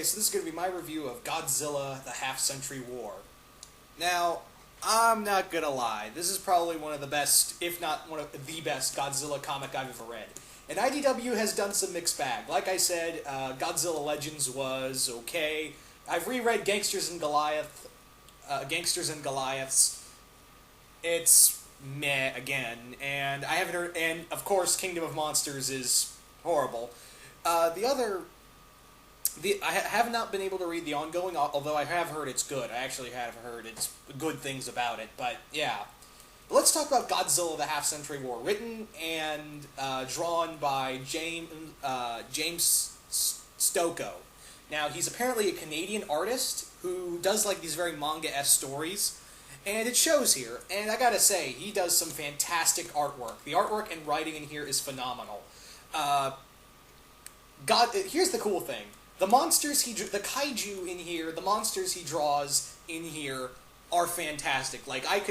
so this is going to be my review of Godzilla, the Half-Century War. Now, I'm not gonna lie, this is probably one of the best, if not one of the best, Godzilla comic I've ever read. And IDW has done some mixed bag. Like I said, Godzilla Legends was okay. I've reread Gangsters and Goliaths. It's meh again, and I haven't heard, and of course Kingdom of Monsters is horrible. I have not been able to read the ongoing, although I have heard it's good. I actually have heard it's good things about it, but yeah. But let's talk about Godzilla, the Half-Century War, written and drawn by James Stokoe. Now, he's apparently a Canadian artist who does like these very manga-esque stories, and it shows here. And I gotta say, he does some fantastic artwork. The artwork and writing in here is phenomenal. Here's the cool thing. The monsters the kaiju in here, the monsters he draws in here are fantastic. I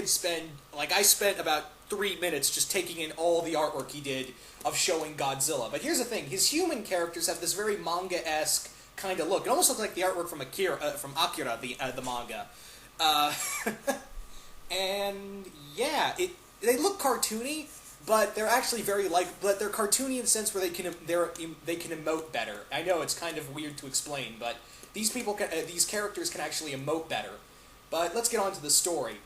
spent about 3 minutes just taking in all the artwork he did of showing Godzilla. But here's the thing, his human characters have this very manga-esque kind of look. It almost looks like the artwork from Akira, the manga. And yeah, they look cartoony, but they're actually but they're cartoony in the sense where they can emote better. I know it's kind of weird to explain, but these characters can actually emote better. But let's get on to the story.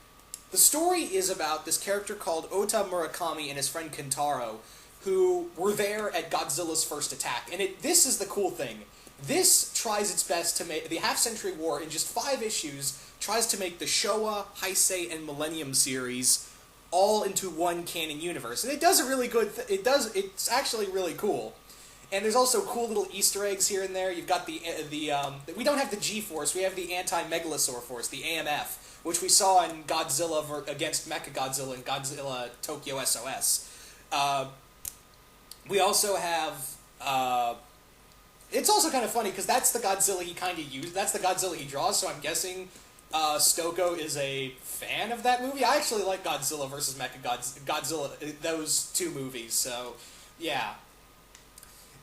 The story is about this character called Ota Murakami and his friend Kentaro, who were there at Godzilla's first attack. And this is the cool thing. This tries its best to make the Half-Century War in just 5 issues, tries to make the Showa, Heisei, and Millennium series all into one canon universe. And it does a really good... it's actually really cool. And there's also cool little Easter eggs here and there. You've got we don't have the G-Force, we have the Anti-Megalosaur Force, the AMF, which we saw in Godzilla against Mechagodzilla and Godzilla Tokyo SOS. We also have... it's also kind of funny, because that's the Godzilla he kind of used, that's the Godzilla he draws, so I'm guessing Stokoe is a fan of that movie. I actually like Godzilla vs. Mechagodzilla, those 2 movies, so yeah.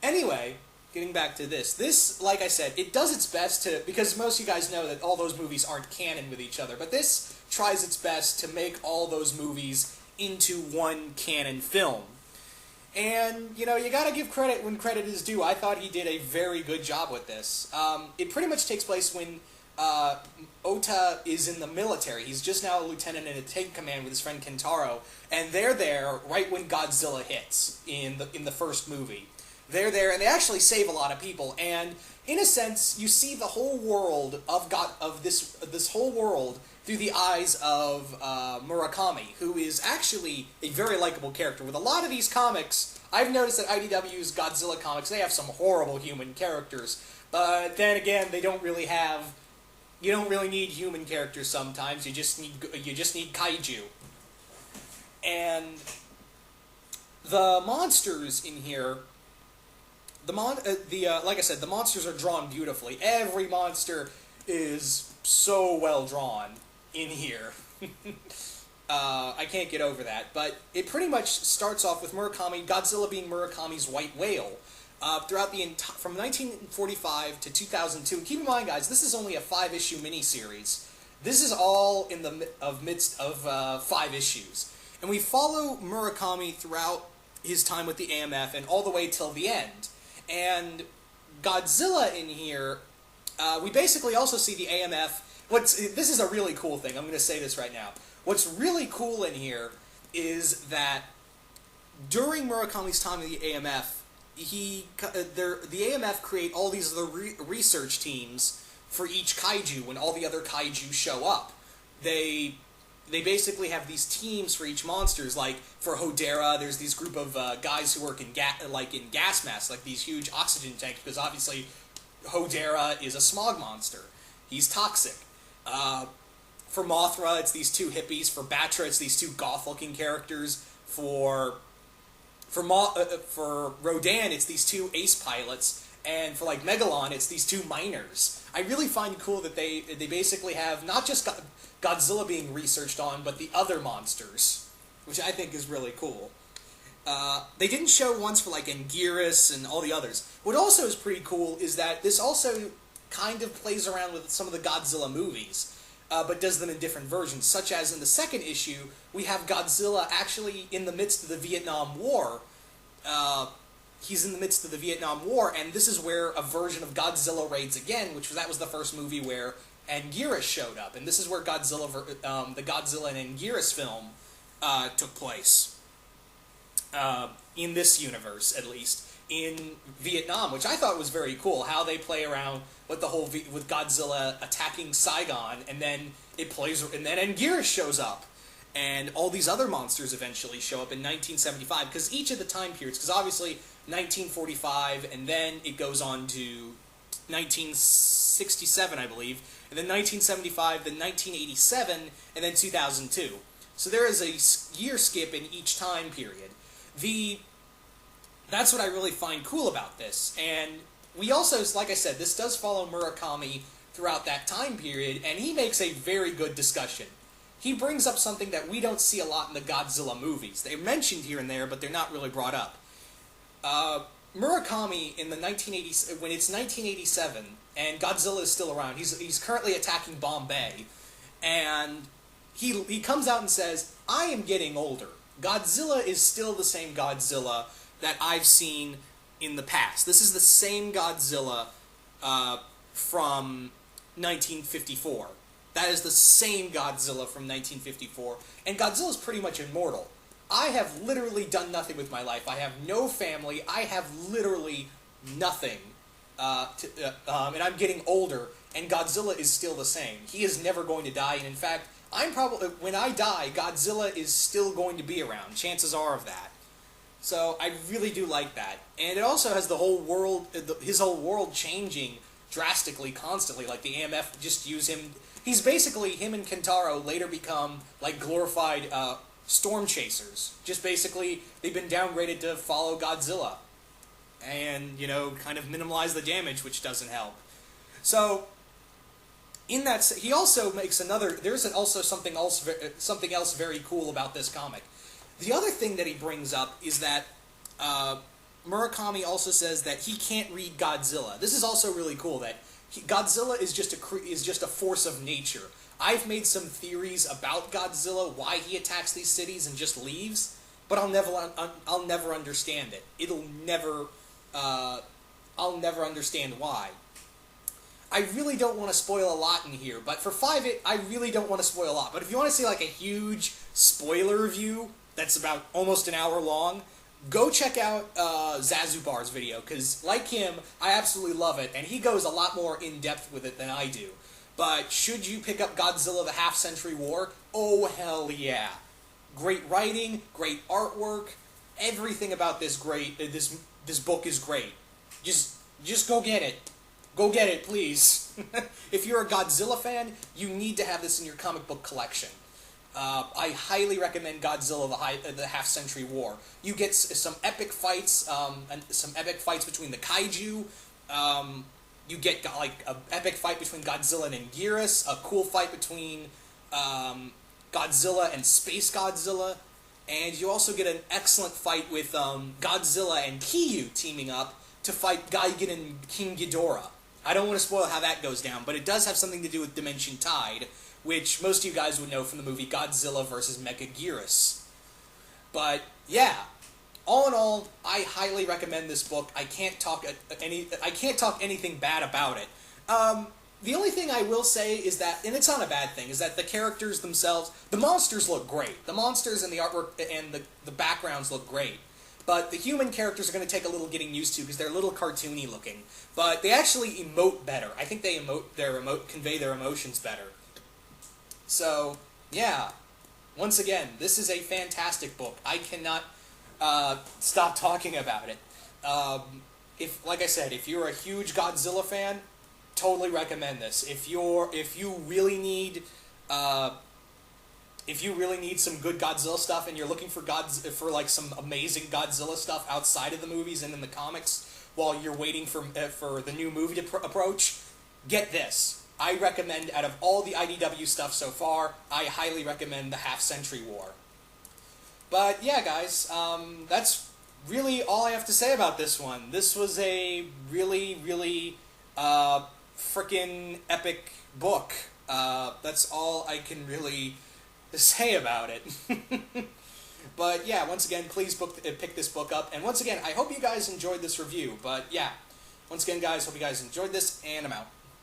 Anyway, getting back to this, like I said, it does its best to, because most of you guys know that all those movies aren't canon with each other, but this tries its best to make all those movies into one canon film. And, you gotta give credit when credit is due. I thought he did a very good job with this. It pretty much takes place when Ota is in the military. He's just now a lieutenant in a tank command with his friend Kentaro, and they're there right when Godzilla hits in the first movie. They're there, and they actually save a lot of people. And in a sense, you see the whole world of this whole world through the eyes of Murakami, who is actually a very likable character. With a lot of these comics, I've noticed that IDW's Godzilla comics, they have some horrible human characters. But then again, they don't really have... You don't really need human characters sometimes. You just need kaiju. And the monsters in here... like I said, the monsters are drawn beautifully. Every monster is so well drawn in here. I can't get over that. But it pretty much starts off with Godzilla being Murakami's white whale. Throughout from 1945 to 2002. And keep in mind, guys, this is only a 5-issue miniseries. This is all in the midst of 5 issues. And we follow Murakami throughout his time with the AMF and all the way till the end. And Godzilla in here, we basically also see the AMF. This is a really cool thing. I'm going to say this right now. What's really cool in here is that during Murakami's time in the AMF, the AMF create all these other research teams for each kaiju when all the other kaiju show up. They basically have these teams for each monsters. Like for Hodera, there's these group of guys who work in gas masks, like these huge oxygen tanks, because obviously Hodera is a smog monster. He's toxic. For Mothra, it's these 2 hippies. For Batra, it's these 2 goth-looking characters. For Rodan, it's these 2 ace pilots. And for Megalon, it's these 2 miners. I really find cool that they basically have not just Godzilla being researched on, but the other monsters, which I think is really cool. They didn't show ones for Anguirus and all the others. What also is pretty cool is that this also kind of plays around with some of the Godzilla movies, but does them in different versions, such as in the second issue, we have Godzilla actually in the midst of the Vietnam War. He's in the midst of the Vietnam War, and this is where a version of Godzilla raids again, that was the first movie where Anguirus showed up, and this is where the Godzilla and Anguirus film took place. In this universe, at least, in Vietnam, which I thought was very cool, how they play around with the whole with Godzilla attacking Saigon, and then and then Anguirus shows up, and all these other monsters eventually show up in 1975, because each of the time periods, because obviously 1945, and then it goes on to 1967, I believe, and then 1975, then 1987, and then 2002. So there is a year skip in each time period. That's what I really find cool about this. And we also, like I said, this does follow Murakami throughout that time period, and he makes a very good discussion. He brings up something that we don't see a lot in the Godzilla movies. They're mentioned here and there, but they're not really brought up. Murakami, in the when it's 1987, and Godzilla is still around, he's currently attacking Bombay, and he comes out and says, I am getting older. Godzilla is still the same Godzilla that I've seen in the past. This is the same Godzilla from 1954. That is the same Godzilla from 1954. And Godzilla's pretty much immortal. I have literally done nothing with my life. I have no family. I have literally nothing. And I'm getting older, and Godzilla is still the same. He is never going to die, and in fact, when I die, Godzilla is still going to be around. Chances are of that. So I really do like that. And it also has the whole world, his whole world changing drastically, constantly. Like the AMF just use him. He's basically, him and Kentaro later become like glorified storm chasers. Just basically, they've been downgraded to follow Godzilla. And, kind of minimize the damage, which doesn't help. So, in that, he also makes there's also something else very cool about this comic. The other thing that he brings up is that Murakami also says that he can't read Godzilla. This is also really cool, that Godzilla is just a force of nature. I've made some theories about Godzilla, why he attacks these cities and just leaves, but I'll never understand it. I'll never understand why. I really don't want to spoil a lot in here, but for I really don't want to spoil a lot. But if you want to see like a huge spoiler review that's about almost an hour long, go check out Zazubar's video, because like him, I absolutely love it, and he goes a lot more in-depth with it than I do. But should you pick up Godzilla the Half-Century War? Oh, hell yeah. Great writing, great artwork, everything about this this book is great. Just go get it. Go get it, please. If you're a Godzilla fan, you need to have this in your comic book collection. I highly recommend Godzilla the Half-Century War. You get some epic fights, between the Kaiju. You get like an epic fight between Godzilla and Anguirus, a cool fight between Godzilla and Space Godzilla, and you also get an excellent fight with Godzilla and Kaiju teaming up to fight Gigan and King Ghidorah. I don't want to spoil how that goes down, but it does have something to do with Dimension Tide, which most of you guys would know from the movie Godzilla vs. Mechagodzilla. But yeah, all in all, I highly recommend this book. I can't talk anything bad about it. The only thing I will say is that, and it's not a bad thing, is that the characters themselves, the monsters look great. The monsters and the artwork and the backgrounds look great. But the human characters are going to take a little getting used to because they're a little cartoony looking. But they actually emote better. I think they convey their emotions better. So, yeah. Once again, this is a fantastic book. I cannot stop talking about it. Like I said, if you're a huge Godzilla fan, totally recommend this. If you really need some good Godzilla stuff and you're looking for like some amazing Godzilla stuff outside of the movies and in the comics while you're waiting for the new movie to approach, get this. I recommend, out of all the IDW stuff so far, I highly recommend the Half-Century War. But yeah, guys, that's really all I have to say about this one. This was a really, really freaking epic book. That's all I can really say about it. But yeah, once again, please pick this book up. And once again, I hope you guys enjoyed this review. But yeah, once again, guys, hope you guys enjoyed this, and I'm out.